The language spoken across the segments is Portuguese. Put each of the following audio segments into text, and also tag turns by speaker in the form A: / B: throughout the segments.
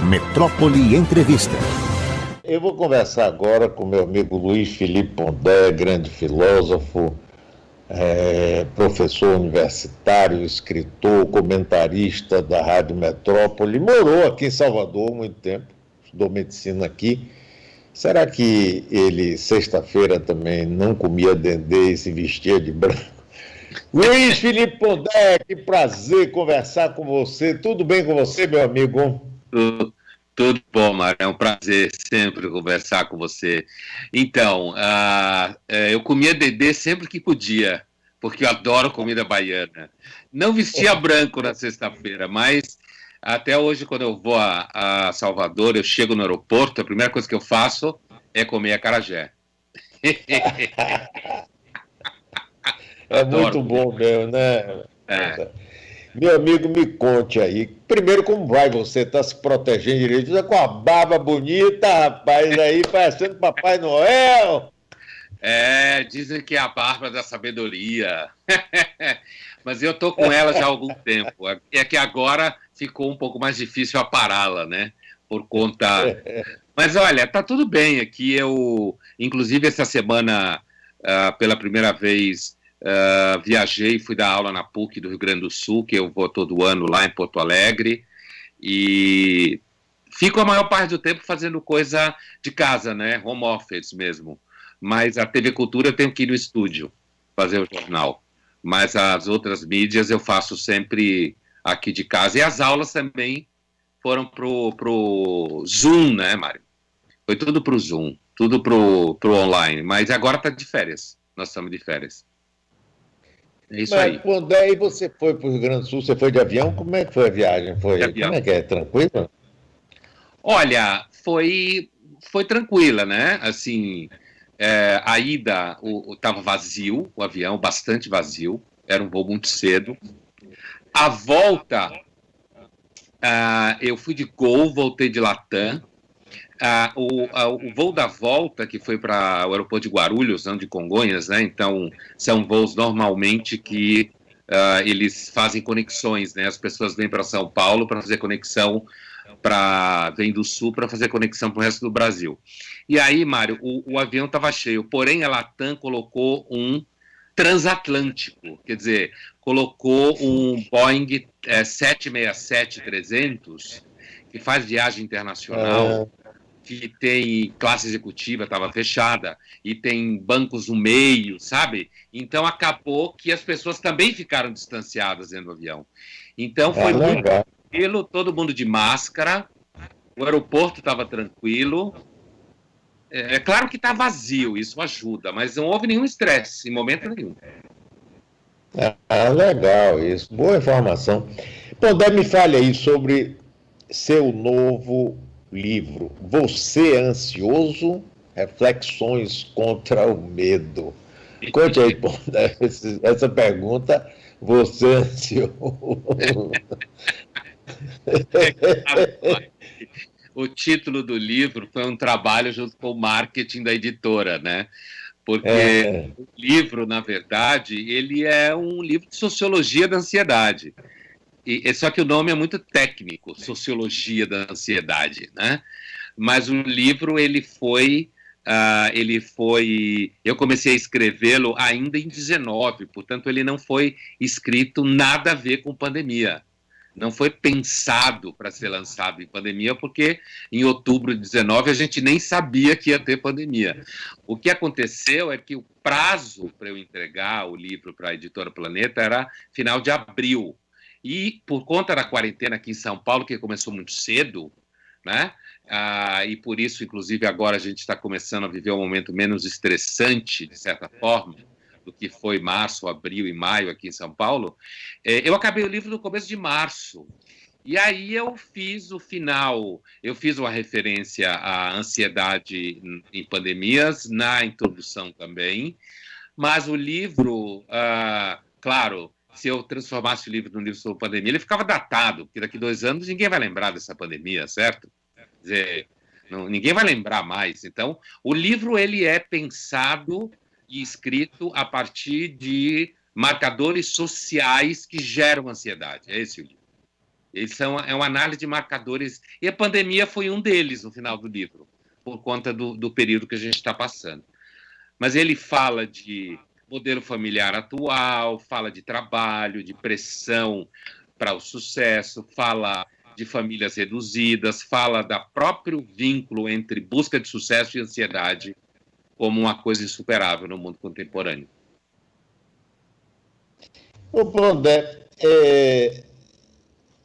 A: Metrópole Entrevista.
B: Eu vou conversar agora com meu amigo Luiz Felipe Pondé, grande filósofo, professor universitário, escritor, comentarista da Rádio Metrópole. Morou aqui em Salvador há muito tempo, estudou medicina aqui. Será que ele, sexta-feira, também não comia dendê e se vestia de branco? Luiz Felipe Pondé, que prazer conversar com você. Tudo bem com você, meu amigo?
C: Tudo bom, Mário. É um prazer sempre conversar com você. Então, eu comia dendê sempre que podia, porque eu adoro comida baiana. Não vestia branco na sexta-feira, mas até hoje, quando eu vou a Salvador, eu chego no aeroporto, a primeira coisa que eu faço é comer acarajé.
B: É muito bom mesmo, né? Meu amigo, me conte aí. Primeiro, como vai você? Está se protegendo direito? Está com a barba bonita, rapaz, aí parecendo Papai Noel.
C: Dizem que é a barba da sabedoria. Mas eu estou com ela já há algum tempo. É que agora ficou um pouco mais difícil apará-la, né? Por conta... Mas olha, tá tudo bem aqui. Inclusive, essa semana, pela primeira vez... viajei, fui dar aula na PUC do Rio Grande do Sul, que eu vou todo ano lá em Porto Alegre, e fico a maior parte do tempo fazendo coisa de casa, né, home office mesmo, mas a TV Cultura eu tenho que ir no estúdio fazer o jornal, mas as outras mídias eu faço sempre aqui de casa, e as aulas também foram pro Zoom, né, Mário? Foi tudo pro Zoom, tudo pro online, mas agora tá de férias, nós estamos de férias. É isso aí.
B: Quando aí você foi para o Rio Grande do Sul, você foi de avião? Como é que foi a viagem? Como é que é? Tranquilo?
C: Olha, foi tranquila, né? Assim, a ida estava vazio, o avião bastante vazio, era um voo muito cedo. A volta, eu fui de Gol, voltei de Latam. O voo da volta, que foi para o aeroporto de Guarulhos, não de Congonhas, né? Então, são voos normalmente que eles fazem conexões, né? As pessoas vêm para São Paulo para fazer conexão, vêm do Sul para fazer conexão para o resto do Brasil. E aí, Mário, o avião estava cheio, porém a Latam colocou um transatlântico, quer dizer, colocou um Boeing 767-300, que faz viagem internacional, que tem classe executiva, estava fechada, e tem bancos no meio, sabe? Então, acabou que as pessoas também ficaram distanciadas dentro do avião. Então, foi muito tranquilo, todo mundo de máscara, o aeroporto estava tranquilo. É claro que está vazio, isso ajuda, mas não houve nenhum estresse, em momento nenhum.
B: Legal isso, boa informação. Pondé, me fale aí sobre seu novo livro, Você é Ansioso? Reflexões contra o Medo. Conte aí, Pondé, essa pergunta, você é ansioso?
C: O título do livro foi um trabalho junto com o marketing da editora, né? Porque o livro, na verdade, ele é um livro de sociologia da ansiedade. Só que o nome é muito técnico, Sociologia da Ansiedade, né? Mas o livro, eu comecei a escrevê-lo ainda em 19, portanto, ele não foi escrito nada a ver com pandemia. Não foi pensado para ser lançado em pandemia, porque em outubro de 19 a gente nem sabia que ia ter pandemia. O que aconteceu é que o prazo para eu entregar o livro para a Editora Planeta era final de abril. E por conta da quarentena aqui em São Paulo, que começou muito cedo, né? E por isso, inclusive, agora a gente está começando a viver um momento menos estressante, de certa forma, do que foi março, abril e maio aqui em São Paulo, eu acabei o livro no começo de março. E aí eu fiz o final, eu fiz uma referência à ansiedade em pandemias, na introdução também, mas o livro, claro, se eu transformasse o livro num livro sobre pandemia, ele ficava datado, porque daqui 2 anos ninguém vai lembrar dessa pandemia, certo? Quer dizer, ninguém vai lembrar mais. Então, o livro ele é pensado e escrito a partir de marcadores sociais que geram ansiedade. É esse o livro. É uma análise de marcadores, e a pandemia foi um deles no final do livro, por conta do período que a gente está passando. Mas ele fala de modelo familiar atual, fala de trabalho, de pressão para o sucesso, fala de famílias reduzidas, fala da próprio vínculo entre busca de sucesso e ansiedade como uma coisa insuperável no mundo contemporâneo.
B: Ô, Pondé,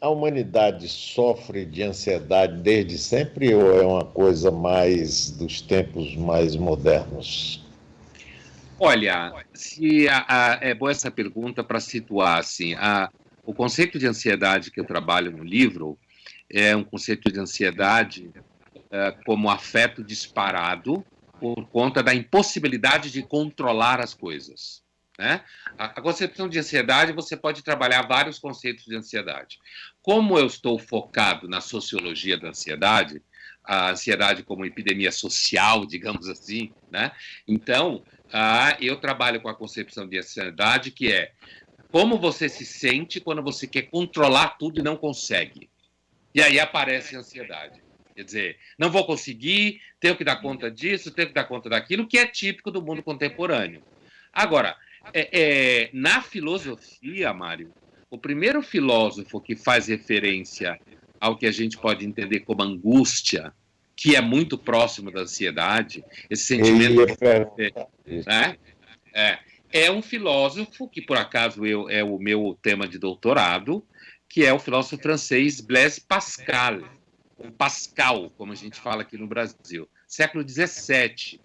B: a humanidade sofre de ansiedade desde sempre ou é uma coisa mais dos tempos mais modernos?
C: Olha, é boa essa pergunta para situar assim, o conceito de ansiedade que eu trabalho no livro é um conceito de ansiedade como afeto disparado por conta da impossibilidade de controlar as coisas. Né? A concepção de ansiedade, você pode trabalhar vários conceitos de ansiedade. Como eu estou focado na sociologia da ansiedade, a ansiedade como epidemia social, digamos assim, né? Então, eu trabalho com a concepção de ansiedade, que é como você se sente quando você quer controlar tudo e não consegue. E aí aparece a ansiedade. Quer dizer, não vou conseguir, tenho que dar conta disso, tenho que dar conta daquilo, que é típico do mundo contemporâneo. Agora, na filosofia, Mário, o primeiro filósofo que faz referência ao que a gente pode entender como angústia, que é muito próximo da ansiedade, esse sentimento... É um filósofo que, por acaso, é o meu tema de doutorado, que é o filósofo francês Blaise Pascal, ou Pascal, como a gente fala aqui no Brasil, século XVII.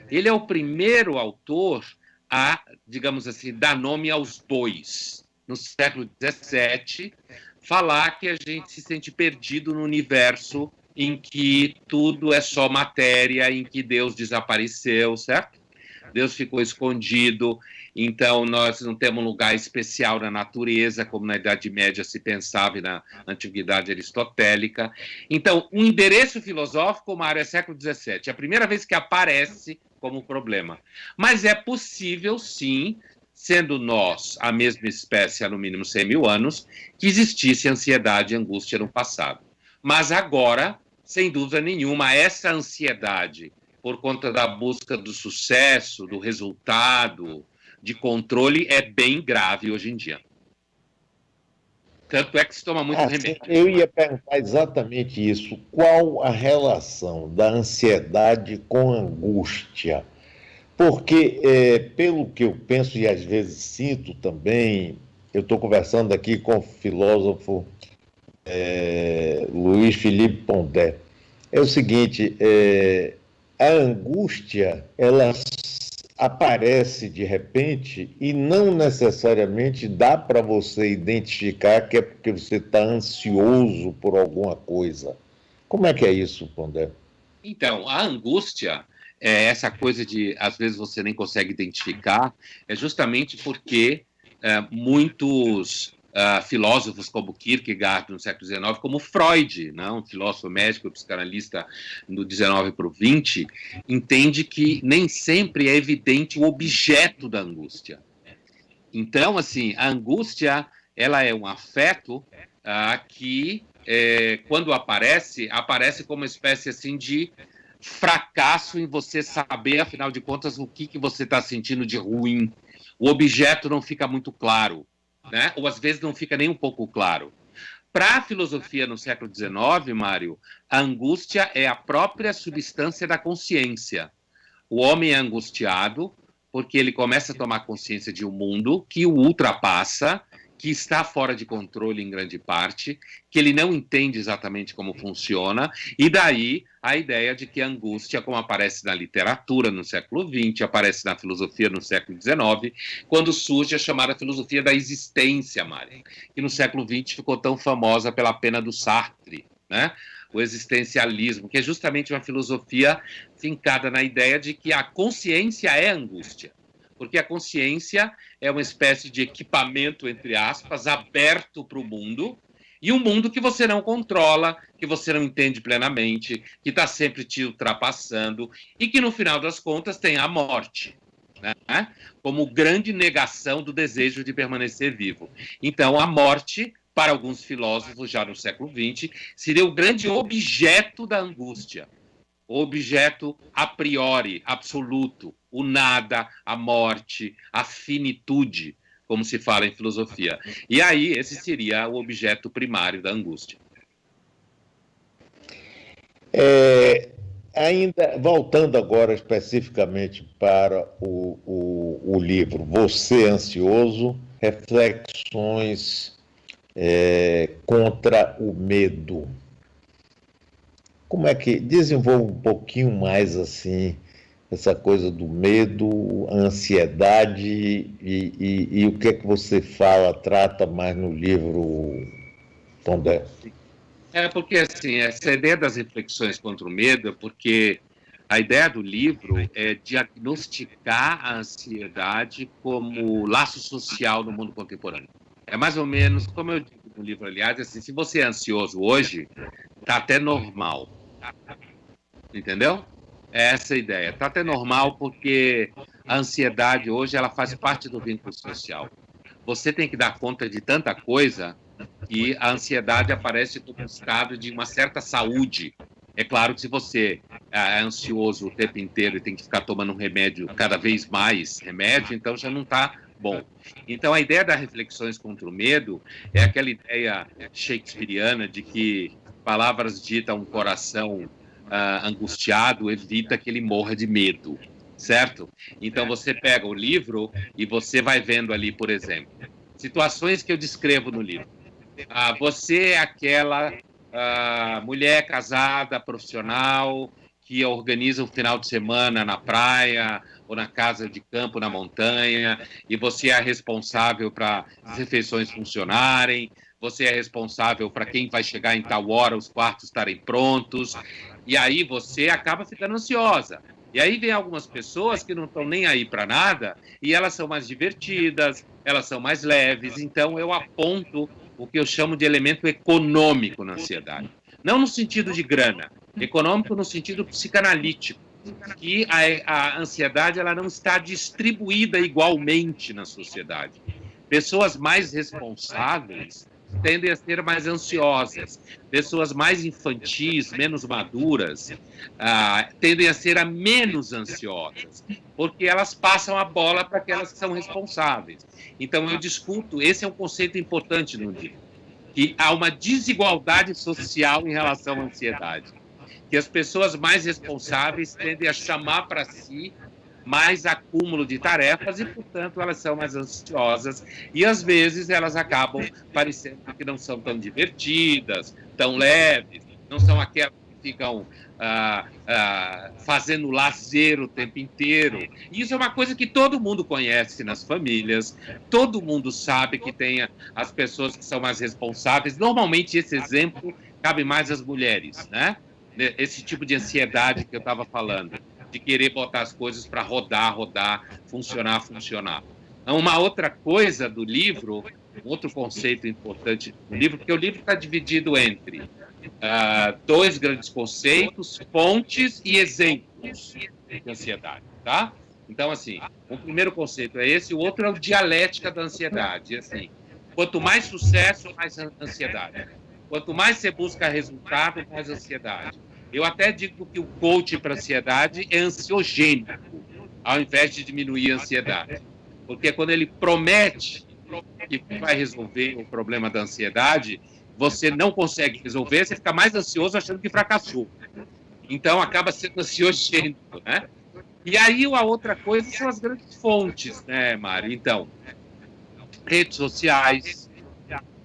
C: Ele é o primeiro autor a, digamos assim, dar nome aos bois, no século XVII, falar que a gente se sente perdido no universo em que tudo é só matéria, em que Deus desapareceu, certo? Deus ficou escondido, então nós não temos um lugar especial na natureza, como na Idade Média se pensava e na Antiguidade Aristotélica. Então, um endereço filosófico, Mário, é século XVII. É a primeira vez que aparece como problema. Mas é possível, sim, sendo nós a mesma espécie há no mínimo 100 mil anos, que existisse ansiedade e angústia no passado. Mas agora, sem dúvida nenhuma, essa ansiedade por conta da busca do sucesso, do resultado, de controle, é bem grave hoje em dia. Tanto é que se toma muito remédio.
B: Eu ia perguntar exatamente isso. Qual a relação da ansiedade com a angústia? Porque, pelo que eu penso e às vezes sinto também, eu estou conversando aqui com o filósofo Luiz Felipe Pondé. É o seguinte, a angústia, ela aparece de repente e não necessariamente dá para você identificar que é porque você está ansioso por alguma coisa. Como é que é isso, Pondé?
C: Então, a angústia, essa coisa de, às vezes, você nem consegue identificar, é justamente porque muitos filósofos como Kierkegaard no século XIX, como Freud, um filósofo médico, psicanalista do XIX para o XX, entende que nem sempre é evidente o objeto da angústia. Então, assim, a angústia, ela é um afeto que, quando aparece como uma espécie assim de fracasso em você saber, afinal de contas, o que você está sentindo de ruim. O objeto não fica muito claro. Né? Ou às vezes não fica nem um pouco claro. Para a filosofia no século XIX, Mário, a angústia é a própria substância da consciência. O homem é angustiado porque ele começa a tomar consciência de um mundo que o ultrapassa, que está fora de controle em grande parte, que ele não entende exatamente como funciona, e daí a ideia de que a angústia, como aparece na literatura no século XX, aparece na filosofia no século XIX, quando surge a chamada filosofia da existência, Mário, que no século XX ficou tão famosa pela pena do Sartre, né? O existencialismo, que é justamente uma filosofia fincada na ideia de que a consciência é angústia. Porque a consciência é uma espécie de equipamento, entre aspas, aberto para o mundo, e um mundo que você não controla, que você não entende plenamente, que está sempre te ultrapassando, e que, no final das contas, tem a morte, né? Como grande negação do desejo de permanecer vivo. Então, a morte para alguns filósofos já no século XX, seria o grande objeto da angústia. O objeto a priori, absoluto, o nada, a morte, a finitude, como se fala em filosofia. E aí, esse seria o objeto primário da angústia.
B: Ainda voltando agora especificamente para o livro Você Ansioso, reflexões contra o medo. Como é que desenvolve um pouquinho mais assim essa coisa do medo, a ansiedade e o que é que você trata mais no livro, Tondé?
C: Porque, assim, essa ideia das reflexões contra o medo é porque a ideia do livro é diagnosticar a ansiedade como laço social no mundo contemporâneo. É mais ou menos, como eu digo no livro, aliás, assim, se você é ansioso hoje, está até normal. Entendeu? É essa a ideia. Está até normal porque a ansiedade hoje ela faz parte do vínculo social. Você tem que dar conta de tanta coisa que a ansiedade aparece como um estado de uma certa saúde. É claro que se você é ansioso o tempo inteiro e tem que ficar tomando um remédio, cada vez mais remédio, então já não está bom. Então a ideia das reflexões contra o medo é aquela ideia shakespeariana de que palavras ditas a um coração angustiado evita que ele morra de medo, certo? Então você pega o livro e você vai vendo ali, por exemplo, situações que eu descrevo no livro. Você é aquela mulher casada, profissional, que organiza um final de semana na praia ou na casa de campo, na montanha, e você é responsável para as refeições funcionarem, você é responsável para quem vai chegar em tal hora, os quartos estarem prontos, e aí você acaba ficando ansiosa. E aí vem algumas pessoas que não estão nem aí para nada, e elas são mais divertidas, elas são mais leves, então eu aponto o que eu chamo de elemento econômico na ansiedade. Não no sentido de grana, econômico no sentido psicanalítico, que a ansiedade ela não está distribuída igualmente na sociedade. Pessoas mais responsáveis tendem a ser mais ansiosas. Pessoas mais infantis, menos maduras, tendem a ser menos ansiosas, porque elas passam a bola para aquelas que são responsáveis. Então, eu discuto, esse é um conceito importante no livro, que há uma desigualdade social em relação à ansiedade, que as pessoas mais responsáveis tendem a chamar para si mais acúmulo de tarefas e, portanto, elas são mais ansiosas e, às vezes, elas acabam parecendo que não são tão divertidas, tão leves, não são aquelas que ficam fazendo lazer o tempo inteiro. E isso é uma coisa que todo mundo conhece nas famílias, todo mundo sabe que tem as pessoas que são mais responsáveis. Normalmente, esse exemplo cabe mais às mulheres, né? Esse tipo de ansiedade que eu estava falando, de querer botar as coisas para rodar, funcionar. Uma outra coisa do livro, um outro conceito importante do livro, porque o livro está dividido entre dois grandes conceitos, fontes e exemplos de ansiedade, tá? Então, assim, o primeiro conceito é esse, o outro é o dialética da ansiedade. Assim, quanto mais sucesso, mais ansiedade. Quanto mais você busca resultado, mais ansiedade. Eu até digo que o coach para ansiedade é ansiogênico, ao invés de diminuir a ansiedade. Porque quando ele promete que vai resolver o problema da ansiedade, você não consegue resolver, você fica mais ansioso achando que fracassou. Então, acaba sendo ansiogênico, né? E aí, a outra coisa são as grandes fontes, né, Mário? Então, redes sociais,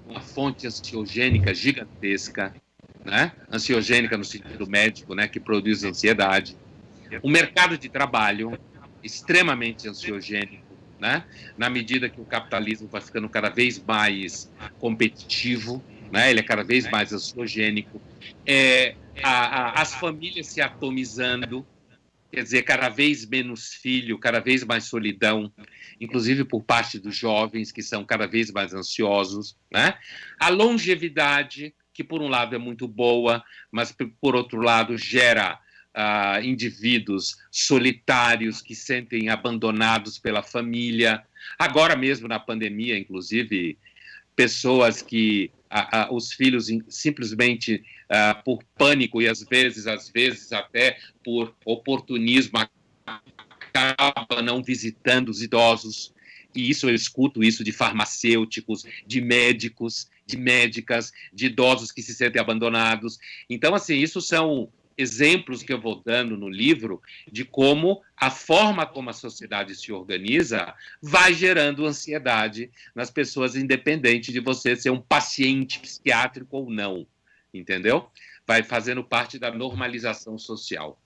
C: uma fonte ansiogênica gigantesca, né? Ansiogênica no sentido médico, né? Que produz ansiedade. O mercado de trabalho, extremamente ansiogênico, né? Na medida que o capitalismo vai ficando cada vez mais competitivo, né? Ele é cada vez mais ansiogênico. As famílias se atomizando, quer dizer, cada vez menos filho, cada vez mais solidão, inclusive por parte dos jovens, que são cada vez mais ansiosos, né? A longevidade, que por um lado é muito boa, mas por outro lado gera indivíduos solitários que se sentem abandonados pela família. Agora mesmo na pandemia, inclusive, pessoas que os filhos simplesmente por pânico e às vezes até por oportunismo acaba não visitando os idosos. E isso eu escuto isso de farmacêuticos, de médicos, de médicas, de idosos que se sentem abandonados. Então, assim, isso são exemplos que eu vou dando no livro de como a forma como a sociedade se organiza vai gerando ansiedade nas pessoas, independente de você ser um paciente psiquiátrico ou não, entendeu? Vai fazendo parte da normalização social.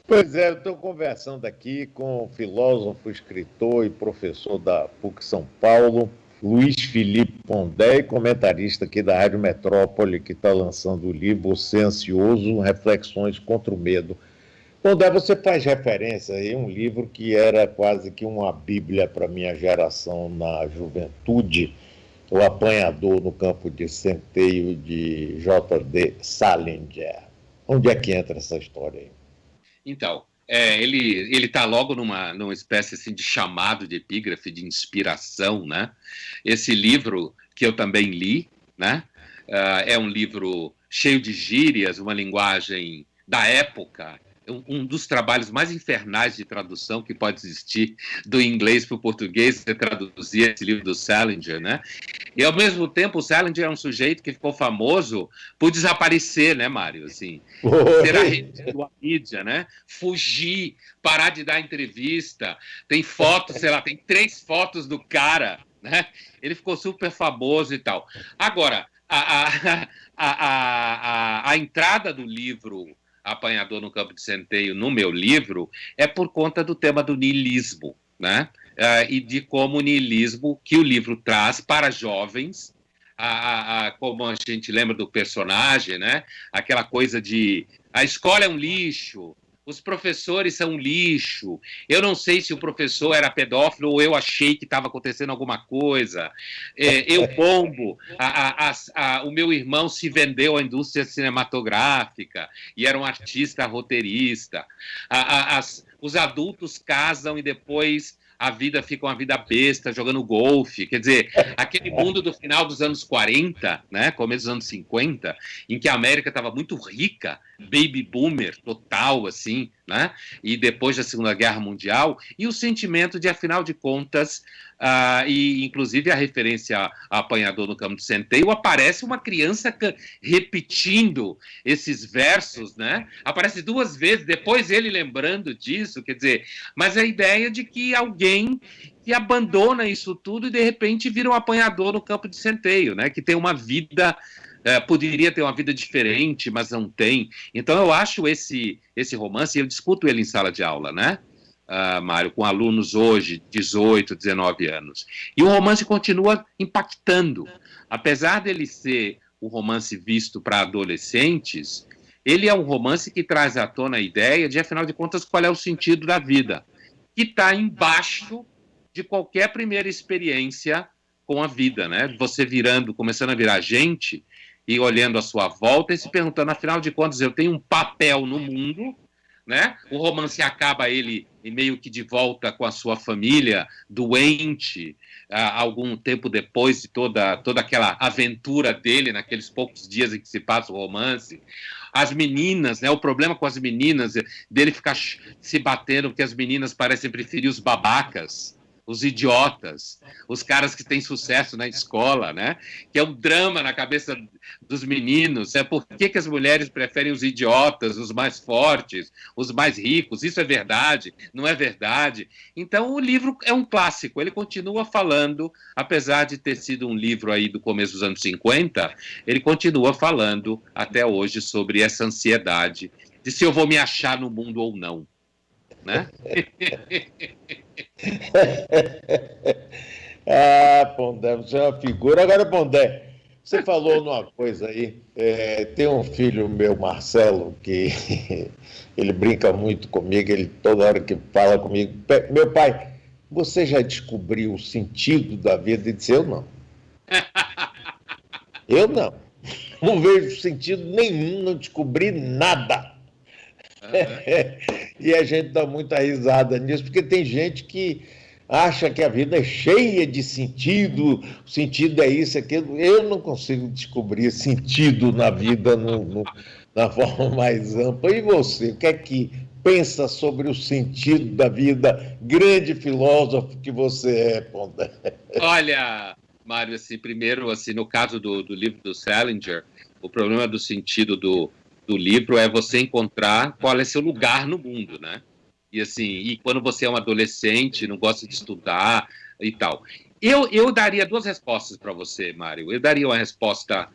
B: Pois é, eu estou conversando aqui com o filósofo, escritor e professor da PUC São Paulo, Luiz Felipe Pondé, comentarista aqui da Rádio Metrópole, que está lançando o livro Você Ansioso, Reflexões contra o Medo. Pondé, você faz referência aí a um livro que era quase que uma bíblia para a minha geração na juventude, O Apanhador no Campo de Centeio, de J.D. Salinger. Onde é que entra essa história aí?
C: Então, ele está logo numa espécie assim, de chamado de epígrafe, de inspiração, né? Esse livro, que eu também li, né? É um livro cheio de gírias, uma linguagem da época, um dos trabalhos mais infernais de tradução que pode existir do inglês para o português, você traduzir esse livro do Salinger, né? E, ao mesmo tempo, o Salinger é um sujeito que ficou famoso por desaparecer, né, Mário? Assim, ser arrependido à mídia, né? Fugir, parar de dar entrevista. Tem fotos, sei lá, tem 3 fotos do cara, né? Ele ficou super famoso e tal. Agora, a entrada do livro Apanhador no Campo de Centeio no meu livro é por conta do tema do niilismo, né? E de como o niilismo que o livro traz para jovens, como a gente lembra do personagem, né? Aquela coisa de a escola é um lixo, os professores são um lixo, eu não sei se o professor era pedófilo ou eu achei que estava acontecendo alguma coisa, eu bombo, o meu irmão se vendeu à indústria cinematográfica e era um artista roteirista, os adultos casam e depois a vida fica uma vida besta, jogando golfe. Quer dizer, aquele mundo do final dos anos 40, né, começo dos anos 50, em que a América estava muito rica, baby boomer total, assim, né, e depois da Segunda Guerra Mundial, e o sentimento de, afinal de contas, e inclusive a referência a Apanhador no Campo de Centeio, aparece uma criança repetindo esses versos, né? Aparece 2 vezes, depois ele lembrando disso, quer dizer, mas a ideia de que alguém que abandona isso tudo e de repente vira um apanhador no campo de centeio, né? Que tem uma vida, poderia ter uma vida diferente, mas não tem. Então eu acho esse romance, eu discuto ele em sala de aula, né? Mário, com alunos hoje, 18, 19 anos. E o romance continua impactando. Apesar dele ser um romance visto para adolescentes, ele é um romance que traz à tona a ideia de, afinal de contas, qual é o sentido da vida, que está embaixo de qualquer primeira experiência com a vida, né? Você começando a virar gente e olhando à sua volta e se perguntando, afinal de contas, eu tenho um papel no mundo, né? O romance acaba ele meio que de volta com a sua família, doente, algum tempo depois de toda aquela aventura dele, naqueles poucos dias em que se passa o romance. As meninas, né? O problema com as meninas, dele ficar se batendo, porque as meninas parecem preferir os babacas, os idiotas, os caras que têm sucesso na escola, né? Que é um drama na cabeça dos meninos. Por que as mulheres preferem os idiotas, os mais fortes, os mais ricos? Isso é verdade? Não é verdade? Então, o livro é um clássico. Ele continua falando, apesar de ter sido um livro aí do começo dos anos 50, ele continua falando até hoje sobre essa ansiedade de se eu vou me achar no mundo ou não, né?
B: Pondé, você é uma figura. Agora, Pondé, você falou numa coisa aí, tem um filho meu, Marcelo, que ele brinca muito comigo, ele toda hora que fala comigo, meu pai, você já descobriu o sentido da vida? Ele disse, eu não. Eu não. Não vejo sentido nenhum, não descobri nada. E a gente dá muita risada nisso, porque tem gente que acha que a vida é cheia de sentido, o sentido é isso, aquilo. Eu não consigo descobrir sentido na vida na forma mais ampla. E você, o que é que pensa sobre o sentido da vida? Grande filósofo que você é, Pondé.
C: Olha, Mário, assim, primeiro, assim, no caso do livro do Salinger, o problema do sentido do livro é você encontrar qual é seu lugar no mundo, né? E assim, e quando você é um adolescente, não gosta de estudar e tal. Eu daria duas respostas para você, Mário. Eu daria uma resposta,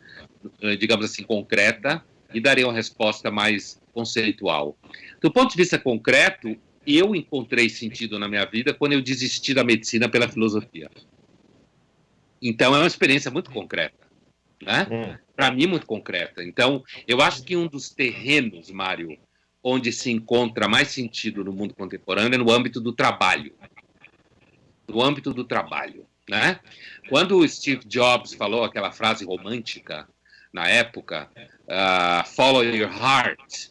C: digamos assim, concreta e daria uma resposta mais conceitual. Do ponto de vista concreto, eu encontrei sentido na minha vida quando eu desisti da medicina pela filosofia. Então, é uma experiência muito concreta, né? Para mim, muito concreta. Então, eu acho que um dos terrenos, Mário, onde se encontra mais sentido no mundo contemporâneo é no âmbito do trabalho. No âmbito do trabalho, né? Quando o Steve Jobs falou aquela frase romântica, na época, follow your heart,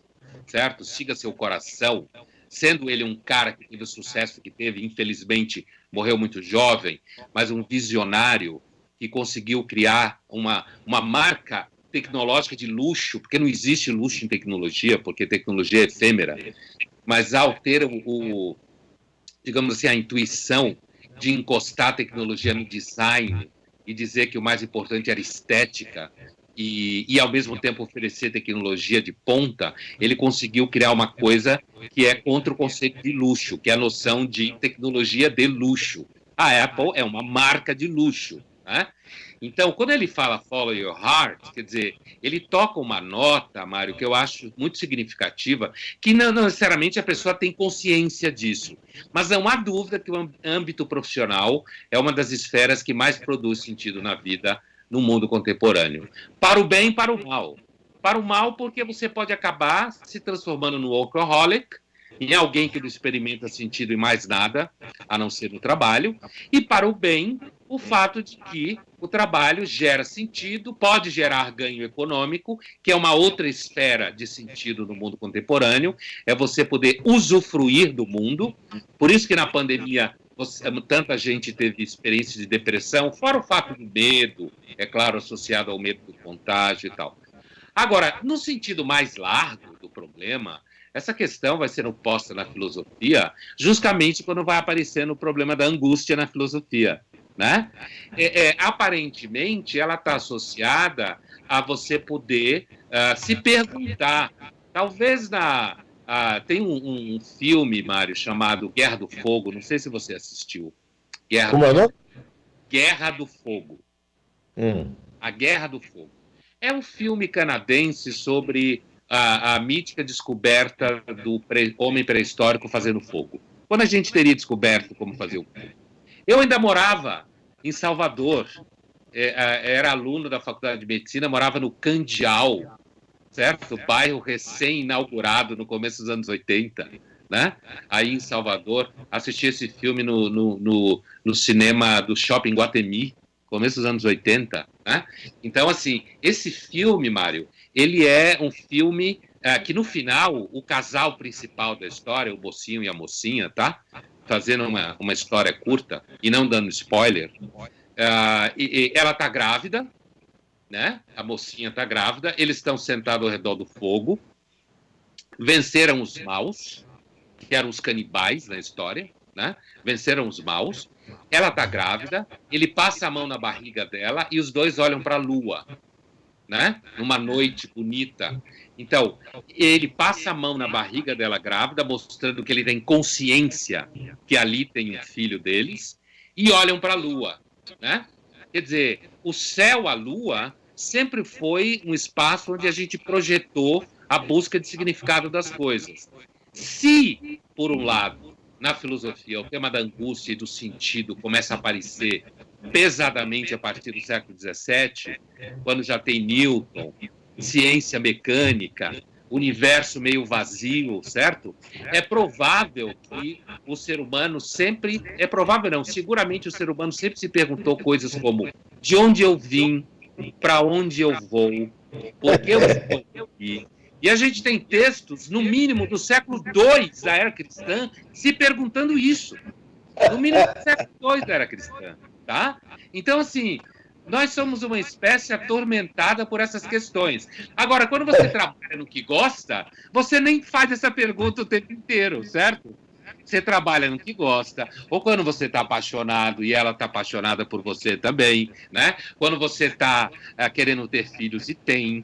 C: certo? Siga seu coração, sendo ele um cara que teve o sucesso que teve, infelizmente morreu muito jovem, mas um visionário que conseguiu criar uma marca tecnológica de luxo, porque não existe luxo em tecnologia, porque tecnologia é efêmera, mas ao ter digamos assim, a intuição de encostar a tecnologia no design e dizer que o mais importante era estética e ao mesmo tempo oferecer tecnologia de ponta, ele conseguiu criar uma coisa que é contra o conceito de luxo, que é a noção de tecnologia de luxo. A Apple é uma marca de luxo, né? Então, quando ele fala follow your heart, quer dizer, ele toca uma nota, Mário, que eu acho muito significativa, que não necessariamente a pessoa tem consciência disso. Mas não há dúvida que o âmbito profissional é uma das esferas que mais produz sentido na vida no mundo contemporâneo. Para o bem e para o mal. Para o mal, porque você pode acabar se transformando no workaholic, em alguém que não experimenta sentido em mais nada, a não ser no trabalho. E para o bem, o fato de que o trabalho gera sentido, pode gerar ganho econômico, que é uma outra esfera de sentido no mundo contemporâneo, é você poder usufruir do mundo. Por isso que na pandemia tanta gente teve experiência de depressão, fora o fato do medo, é claro, associado ao medo do contágio e tal. Agora, no sentido mais largo do problema, essa questão vai ser posta na filosofia justamente quando vai aparecendo o problema da angústia na filosofia, né? Aparentemente, ela está associada a você poder se perguntar. Talvez tem um filme, Mário, chamado Guerra do Fogo, não sei se você assistiu.
B: Como é, não?
C: Guerra do Fogo. A Guerra do Fogo. É um filme canadense sobre a mítica descoberta do homem pré-histórico fazendo fogo. Quando a gente teria descoberto como fazer o fogo? Eu ainda morava em Salvador, era aluno da Faculdade de Medicina, morava no Candial, certo? Bairro recém-inaugurado no começo dos anos 80, né? Aí em Salvador, assisti esse filme no cinema do Shopping Guatemi, começo dos anos 80, né? Então, assim, esse filme, Mário, ele é um filme que, no final, o casal principal da história, o mocinho e a mocinha, tá? Fazendo uma história curta e não dando spoiler, ela tá grávida, né? A mocinha tá grávida, eles estão sentados ao redor do fogo, venceram os maus, que eram os canibais na história, né? Venceram os maus, ela tá grávida, ele passa a mão na barriga dela e os dois olham para a lua, né? Numa noite bonita. Então, ele passa a mão na barriga dela grávida, mostrando que ele tem consciência que ali tem um filho deles, e olham para a lua, né? Quer dizer, o céu, a lua, sempre foi um espaço onde a gente projetou a busca de significado das coisas. Se, por um lado, na filosofia, o tema da angústia e do sentido começa a aparecer pesadamente a partir do século XVII, quando já tem Newton, ciência mecânica, universo meio vazio, certo? É provável que o ser humano sempre... É provável não, seguramente o ser humano sempre se perguntou coisas como: de onde eu vim, para onde eu vou, por que eu estou aqui? E a gente tem textos, no mínimo, do século II da era cristã, se perguntando isso. No mínimo no século II era cristã, tá? Então, assim, nós somos uma espécie atormentada por essas questões. Agora, quando você trabalha no que gosta, você nem faz essa pergunta o tempo inteiro, certo? Você trabalha no que gosta, ou quando você está apaixonado e ela está apaixonada por você também, né? Quando você está querendo ter filhos e tem.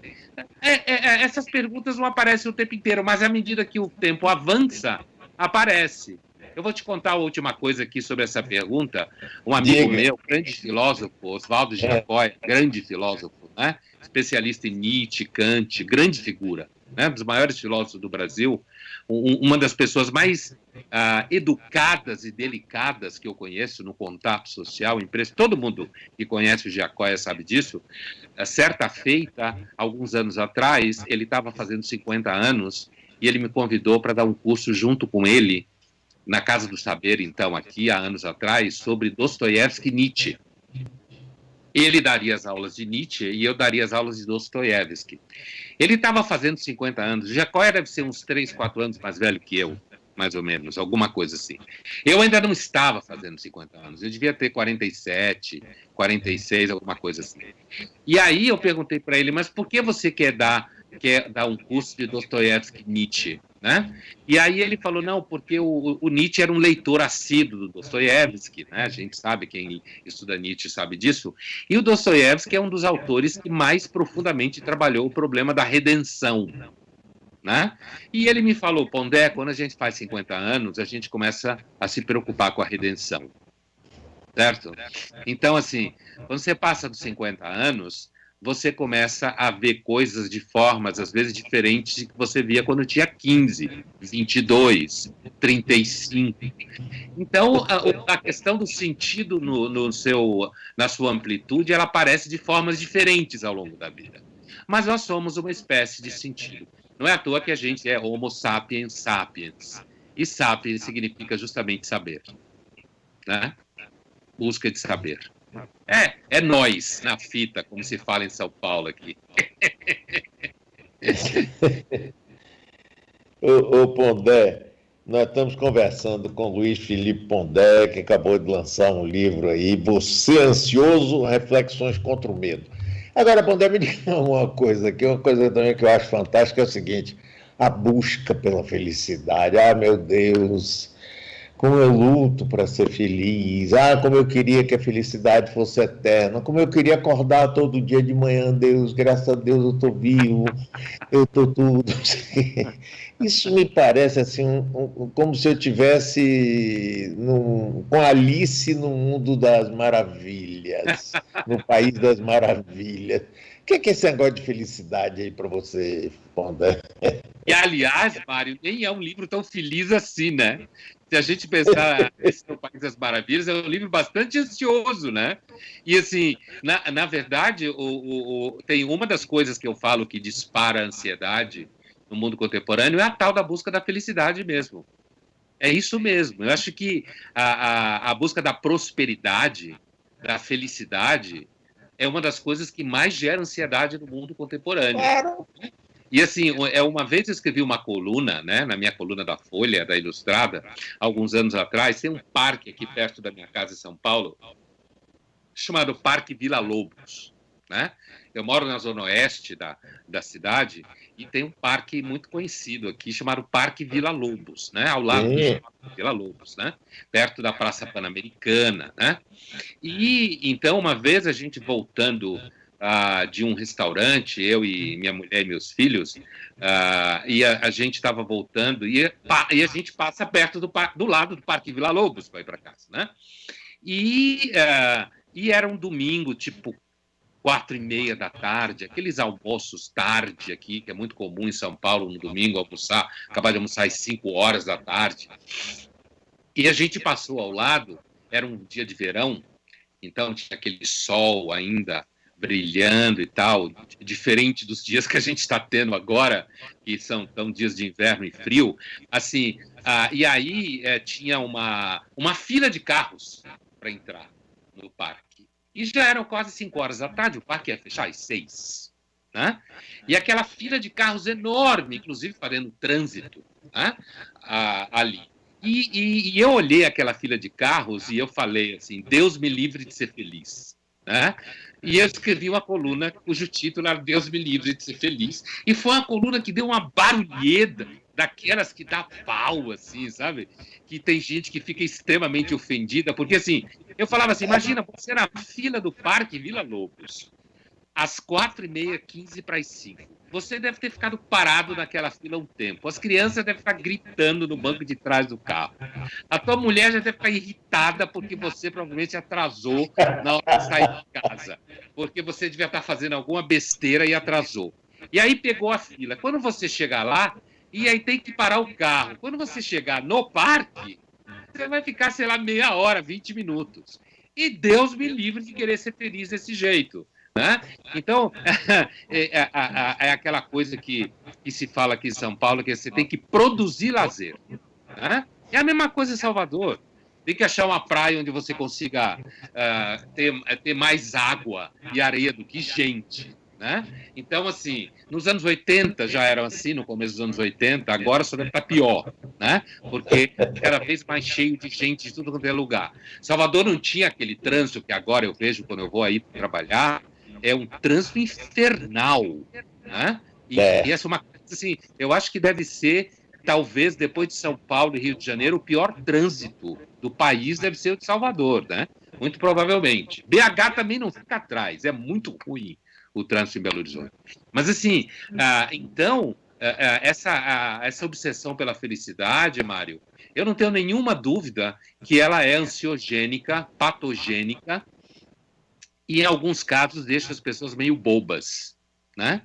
C: Essas perguntas não aparecem o tempo inteiro, mas à medida que o tempo avança, aparece. Eu vou te contar a última coisa aqui sobre essa pergunta. Um amigo meu, grande filósofo, Oswaldo Jacói, grande filósofo, né? Especialista em Nietzsche, Kant, grande figura, né? Um dos maiores filósofos do Brasil, uma das pessoas mais educadas e delicadas que eu conheço no contato social, todo mundo que conhece o Jacói sabe disso. Certa feita, alguns anos atrás, ele estava fazendo 50 anos e ele me convidou para dar um curso junto com ele na Casa do Saber, então, aqui, há anos atrás, sobre Dostoiévski e Nietzsche. Ele daria as aulas de Nietzsche e eu daria as aulas de Dostoiévski. Ele estava fazendo 50 anos, o Jacói deve ser uns 3, 4 anos mais velho que eu, mais ou menos, alguma coisa assim. Eu ainda não estava fazendo 50 anos, eu devia ter 47, 46, alguma coisa assim. E aí eu perguntei para ele, mas por que você quer dar um curso de Dostoiévski e Nietzsche? Né? E aí ele falou, não, porque o Nietzsche era um leitor assíduo do Dostoiévski, né? A gente sabe, quem estuda Nietzsche sabe disso, e o Dostoiévski é um dos autores que mais profundamente trabalhou o problema da redenção, né? E ele me falou, Pondé, quando a gente faz 50 anos, a gente começa a se preocupar com a redenção, certo? Então, assim, quando você passa dos 50 anos, você começa a ver coisas de formas, às vezes, diferentes de que você via quando tinha 15, 22, 35. Então, a questão do sentido na sua amplitude, ela aparece de formas diferentes ao longo da vida. Mas nós somos uma espécie de sentido. Não é à toa que a gente é Homo sapiens sapiens. E sapiens significa justamente saber, né? Busca de saber. É nós na fita, como se fala em São Paulo aqui.
B: Ô Pondé, nós estamos conversando com Luiz Felipe Pondé, que acabou de lançar um livro aí, Você Ansioso, Reflexões contra o Medo. Agora, Pondé, me diga uma coisa aqui, uma coisa também que eu acho fantástica é o seguinte, a busca pela felicidade. Ah, meu Deus, como eu luto para ser feliz, como eu queria que a felicidade fosse eterna, como eu queria acordar todo dia de manhã, Deus, graças a Deus eu estou vivo, eu estou tudo. Isso me parece assim, como se eu estivesse com Alice no mundo das maravilhas, no país das maravilhas. O que é esse negócio de felicidade aí para você, Pondé?
C: E, aliás, Mário, nem é um livro tão feliz assim, né? Se a gente pensar esse é o País das Maravilhas, é um livro bastante ansioso, né? E, assim, na verdade, tem uma das coisas que eu falo que dispara a ansiedade no mundo contemporâneo é a tal da busca da felicidade mesmo. É isso mesmo. Eu acho que a busca da prosperidade, da felicidade, é uma das coisas que mais gera ansiedade no mundo contemporâneo.
B: Claro.
C: E assim, uma vez eu escrevi uma coluna, né, na minha coluna da Folha, da Ilustrada, alguns anos atrás, tem um parque aqui perto da minha casa em São Paulo, chamado Parque Vila Lobos, né? Eu moro na zona oeste da cidade e tem um parque muito conhecido aqui, chamado Parque Vila Lobos, né? Ao lado do Vila Lobos, né? Perto da Praça Pan-Americana, né? E então, uma vez a gente voltando de um restaurante, eu e minha mulher e meus filhos, e a gente estava voltando e a gente passa perto do lado do Parque Vila Lobos para ir para casa, né? E era um domingo, tipo 4h30 da tarde, aqueles almoços tarde aqui, que é muito comum em São Paulo no domingo, acabar de almoçar às 5 horas da tarde. E a gente passou ao lado, era um dia de verão, então tinha aquele sol ainda brilhando e tal, diferente dos dias que a gente está tendo agora, que são dias de inverno e frio, assim, e aí tinha uma fila de carros para entrar no parque. E já eram quase 5 horas da tarde, o parque ia fechar às 6, né? E aquela fila de carros enorme, inclusive fazendo trânsito, né? Ali. E eu olhei aquela fila de carros e eu falei assim, Deus me livre de ser feliz, né? E eu escrevi uma coluna cujo título era Deus me livre de ser feliz. E foi uma coluna que deu uma barulheda, daquelas que dá pau, assim, sabe? Que tem gente que fica extremamente ofendida, porque assim, eu falava assim, imagina, você na fila do Parque Vila Lobos, às 4h30, 15 para as 5. Você deve ter ficado parado naquela fila um tempo. As crianças devem estar gritando no banco de trás do carro. A tua mulher já deve estar irritada porque você provavelmente atrasou na hora de sair de casa. Porque você devia estar fazendo alguma besteira e atrasou. E aí pegou a fila. Quando você chegar lá, e aí tem que parar o carro. Quando você chegar no parque, você vai ficar, sei lá, meia hora, 20 minutos. E Deus me livre de querer ser feliz desse jeito. Né? Então, é aquela coisa que se fala aqui em São Paulo, que você tem que produzir lazer. Né? É a mesma coisa em Salvador. Tem que achar uma praia onde você consiga ter mais água e areia do que gente. Né? Então, assim, nos anos 80 já eram assim, no começo dos anos 80, agora só deve estar pior, né? Porque cada vez mais cheio de gente de tudo quanto é lugar. Salvador não tinha aquele trânsito que agora eu vejo quando eu vou aí trabalhar, é um trânsito infernal, né? E essa é uma coisa assim, eu acho que deve ser, talvez, depois de São Paulo e Rio de Janeiro, o pior trânsito do país deve ser o de Salvador, né? Muito provavelmente. BH também não fica atrás, é muito ruim o trânsito em Belo Horizonte. Mas, assim, então, essa obsessão pela felicidade, Mário, eu não tenho nenhuma dúvida que ela é ansiogênica, patogênica, e, em alguns casos, deixa as pessoas meio bobas, né?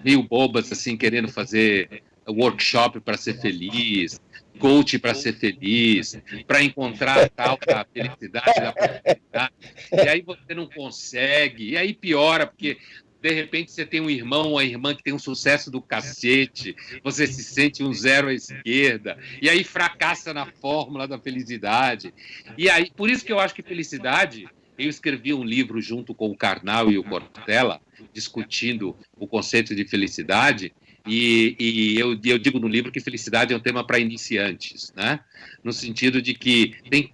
C: Meio bobas, assim, querendo fazer workshop para ser feliz, coach para ser feliz, para encontrar tal da felicidade, da prosperidade, e aí você não consegue, e aí piora, porque de repente você tem um irmão ou uma irmã que tem um sucesso do cacete, você se sente um zero à esquerda, e aí fracassa na fórmula da felicidade. E aí, por isso que eu acho que felicidade, eu escrevi um livro junto com o Karnal e o Cortella, discutindo o conceito de felicidade, e eu digo no livro que felicidade é um tema para iniciantes, né? No sentido de que tem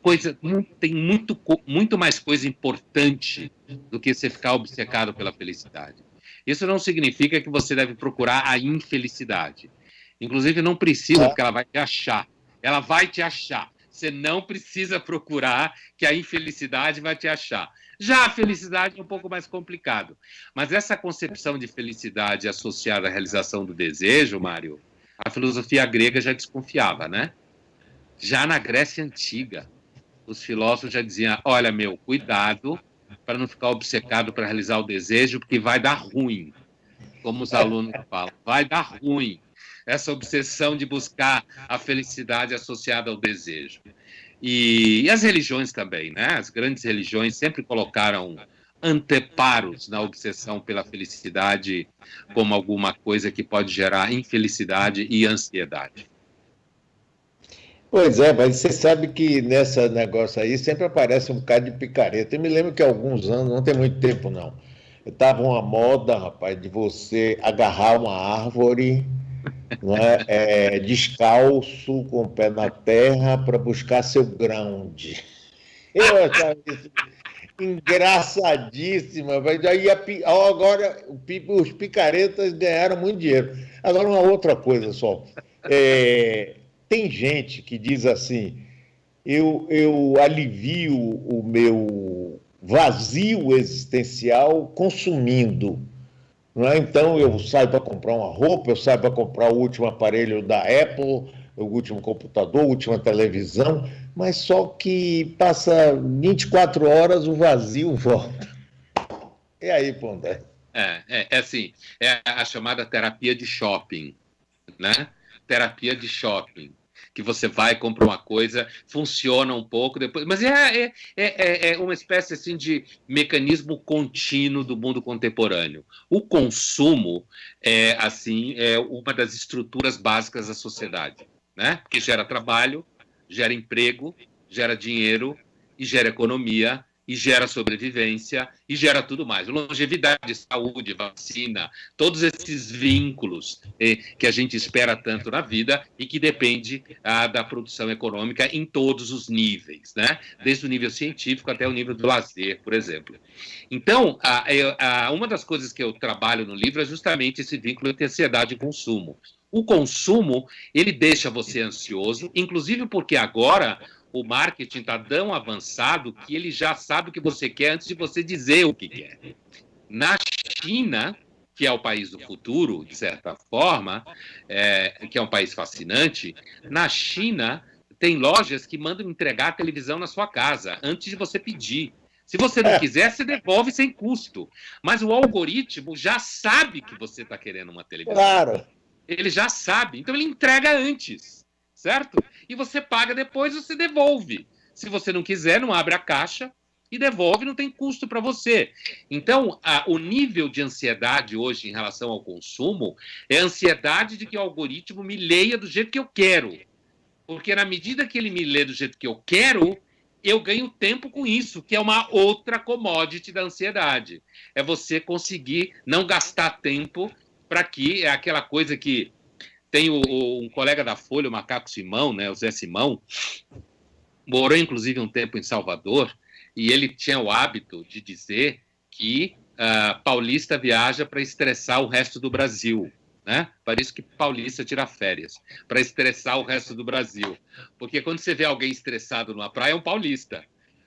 C: muito mais coisa importante do que você ficar obcecado pela felicidade. Isso não significa que você deve procurar a infelicidade. Inclusive, não precisa, porque ela vai te achar. Ela vai te achar. Você não precisa procurar que a infelicidade vai te achar. Já a felicidade é um pouco mais complicado. Mas essa concepção de felicidade associada à realização do desejo, Mário, a filosofia grega já desconfiava, né? Já na Grécia Antiga, os filósofos já diziam, olha, cuidado para não ficar obcecado para realizar o desejo, porque vai dar ruim, como os alunos falam, vai dar ruim. Essa obsessão de buscar a felicidade associada ao desejo. E as religiões também, né? As grandes religiões sempre colocaram anteparos na obsessão pela felicidade como alguma coisa que pode gerar infelicidade e ansiedade.
B: Pois é, mas você sabe que nesse negócio aí sempre aparece um bocado de picareta. Eu me lembro que há alguns anos, não tem muito tempo não, estava uma moda, rapaz, de você agarrar uma árvore, não é, descalço, com o pé na terra, para buscar seu ground. Eu achava isso engraçadíssima. Aí agora os picaretas ganharam muito dinheiro. Agora, uma outra coisa só. Tem gente que diz assim, eu alivio o meu vazio existencial consumindo. Não é? Então, eu saio para comprar uma roupa, eu saio para comprar o último aparelho da Apple, o último computador, a última televisão, mas só que passa 24 horas, o vazio volta. E aí, Pondé?
C: Assim, é a chamada terapia de shopping, né? Terapia de shopping. Que você vai, compra uma coisa, funciona um pouco depois, mas é uma espécie assim de mecanismo contínuo do mundo contemporâneo. O consumo é uma das estruturas básicas da sociedade, né? Porque gera trabalho, gera emprego, gera dinheiro e gera economia e gera sobrevivência e gera tudo mais. Longevidade, saúde, vacina, todos esses vínculos que a gente espera tanto na vida e que depende da produção econômica em todos os níveis, né? Desde o nível científico até o nível do lazer, por exemplo. Então, uma das coisas que eu trabalho no livro é justamente esse vínculo entre ansiedade e consumo. O consumo, ele deixa você ansioso, inclusive porque agora o marketing está tão avançado que ele já sabe o que você quer antes de você dizer o que quer. Na China, que é o país do futuro, de certa forma, que é um país fascinante, na China tem lojas que mandam entregar a televisão na sua casa antes de você pedir. Se você não quiser, você devolve sem custo. Mas o algoritmo já sabe que você está querendo uma televisão.
B: Claro.
C: Ele já sabe, então ele entrega antes, certo? E você paga depois, você devolve. Se você não quiser, não abre a caixa e devolve, não tem custo para você. Então, o nível de ansiedade hoje em relação ao consumo é a ansiedade de que o algoritmo me leia do jeito que eu quero. Porque na medida que ele me lê do jeito que eu quero, eu ganho tempo com isso, que é uma outra commodity da ansiedade. É você conseguir não gastar tempo para que é aquela coisa que tem um colega da Folha, o Macaco Simão, né, o Zé Simão, morou inclusive um tempo em Salvador, e ele tinha o hábito de dizer que paulista viaja para estressar o resto do Brasil, né? Para isso que paulista tira férias, para estressar o resto do Brasil. Porque quando você vê alguém estressado numa praia, é um paulista.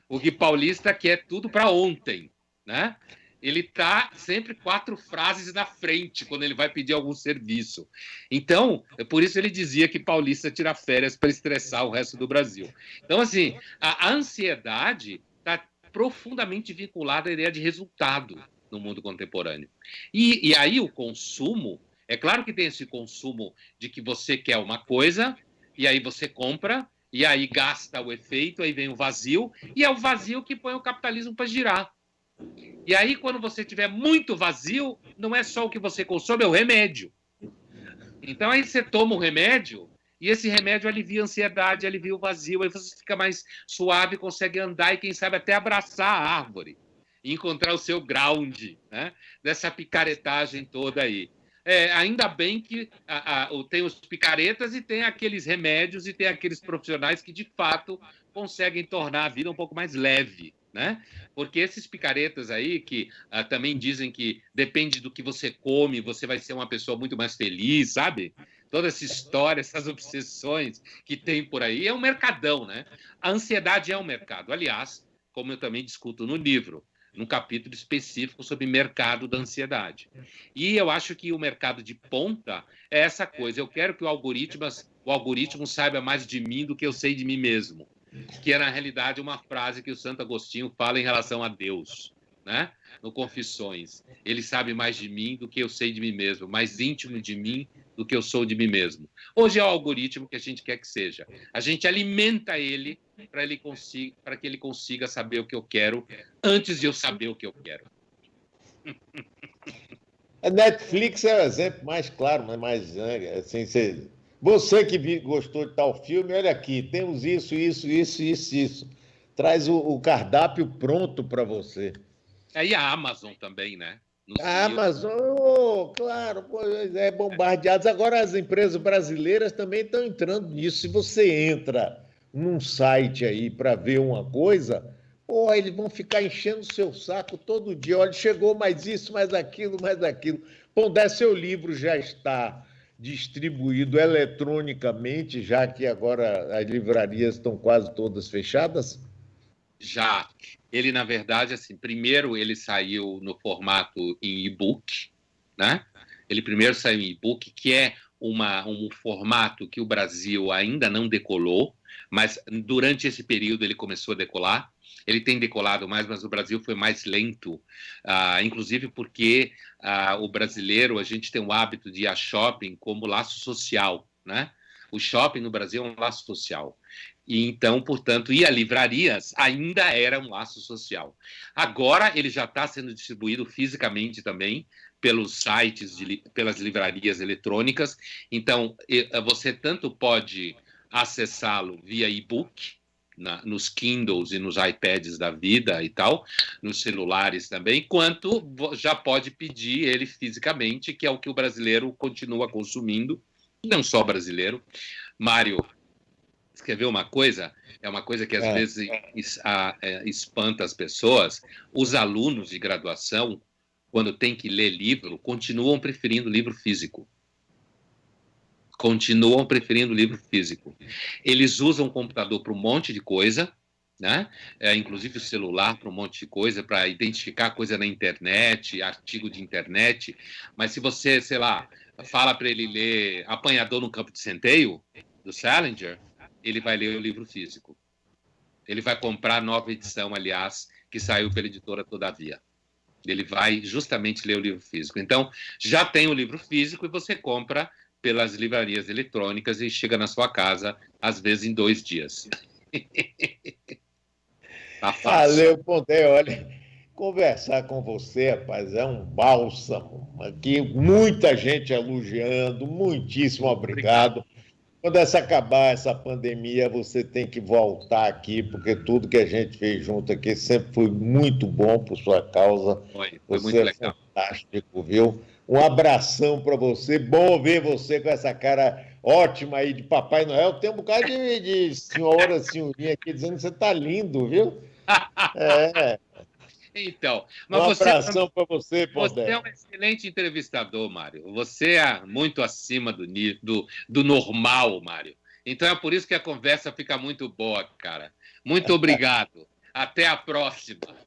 C: O que paulista quer tudo para ontem, né? Ele está sempre 4 frases na frente quando ele vai pedir algum serviço. Então, por isso ele dizia que paulista tira férias para estressar o resto do Brasil. Então, assim, a ansiedade está profundamente vinculada à ideia de resultado no mundo contemporâneo. E aí o consumo, é claro que tem esse consumo de que você quer uma coisa, e aí você compra, e aí gasta o efeito, aí vem o vazio, e é o vazio que põe o capitalismo para girar. E aí, quando você tiver muito vazio, não é só o que você consome, é o remédio. Então, aí você toma o remédio, e esse remédio alivia a ansiedade, alivia o vazio, aí você fica mais suave, consegue andar e, quem sabe, até abraçar a árvore, e encontrar o seu ground, né? Dessa picaretagem toda aí. Ainda bem que tem os picaretas e tem aqueles remédios e tem aqueles profissionais que, de fato, conseguem tornar a vida um pouco mais leve, né? Porque esses picaretas aí que também dizem que depende do que você come, você vai ser uma pessoa muito mais feliz, sabe? Toda essa história, essas obsessões que tem por aí, é um mercadão, né? A ansiedade é um mercado. Aliás, como eu também discuto no livro, num capítulo específico sobre mercado da ansiedade. E eu acho que o mercado de ponta é essa coisa. Eu quero que o algoritmo saiba mais de mim do que eu sei de mim mesmo. Que é, na realidade, uma frase que o Santo Agostinho fala em relação a Deus, né? No Confissões. Ele sabe mais de mim do que eu sei de mim mesmo, mais íntimo de mim do que eu sou de mim mesmo. Hoje é o algoritmo que a gente quer que seja. A gente alimenta ele para que ele consiga saber o que eu quero antes de eu saber o que eu quero.
B: A Netflix é o exemplo mais claro, mas mais assim, você que gostou de tal filme, olha aqui, temos isso. Traz o cardápio pronto para você.
C: E a Amazon também, né?
B: A Amazon, claro, bombardeados. Agora as empresas brasileiras também estão entrando nisso. Se você entra num site aí para ver uma coisa, eles vão ficar enchendo o seu saco todo dia. Olha, chegou mais isso, mais aquilo. Seu livro já está distribuído eletronicamente, já que agora as livrarias estão quase todas fechadas?
C: Já. Ele, na verdade, assim, primeiro ele saiu no formato em e-book, né? Ele primeiro saiu em e-book, que é um formato que o Brasil ainda não decolou, mas durante esse período ele começou a decolar. Ele tem decolado mais, mas o Brasil foi mais lento, inclusive porque o brasileiro, a gente tem o hábito de ir a shopping como laço social, né? O shopping no Brasil é um laço social. E então, portanto, ir a livrarias ainda era um laço social. Agora ele já está sendo distribuído fisicamente também pelos sites, pelas livrarias eletrônicas. Então, você tanto pode acessá-lo via e-book, nos Kindles e nos iPads da vida e tal, nos celulares também, quanto já pode pedir ele fisicamente, que é o que o brasileiro continua consumindo, não só brasileiro. Mário, escreveu uma coisa, é uma coisa que às vezes espanta as pessoas. Os alunos de graduação, quando tem que ler livro, continuam preferindo livro físico. Continuam preferindo livro físico. Eles usam o computador para um monte de coisa, né? Inclusive o celular para um monte de coisa, para identificar coisa na internet, artigo de internet. Mas se você, sei lá, fala para ele ler Apanhador no Campo de Centeio, do Salinger, ele vai ler o livro físico. Ele vai comprar a nova edição, aliás, que saiu pela editora Todavia. Ele vai justamente ler o livro físico. Então, já tem o livro físico e você compra pelas livrarias eletrônicas e chega na sua casa, às vezes, em 2 dias. Tá fácil.
B: Valeu, Pondé. Olha, conversar com você, rapaz, é um bálsamo. Aqui, muita gente elogiando, muitíssimo obrigado. Quando acabar essa pandemia, você tem que voltar aqui, porque tudo que a gente fez junto aqui sempre foi muito bom por sua causa.
C: Foi
B: você
C: muito legal.
B: Fantástico, viu? Um abração para você. Bom ver você com essa cara ótima aí de Papai Noel. Tem um bocado de senhorinha aqui dizendo que você está lindo, viu?
C: Então,
B: mas um abração para você, Pondé.
C: Você é um excelente entrevistador, Mário. Você é muito acima do normal, Mário. Então é por isso que a conversa fica muito boa, cara. Muito obrigado. Até a próxima.